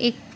1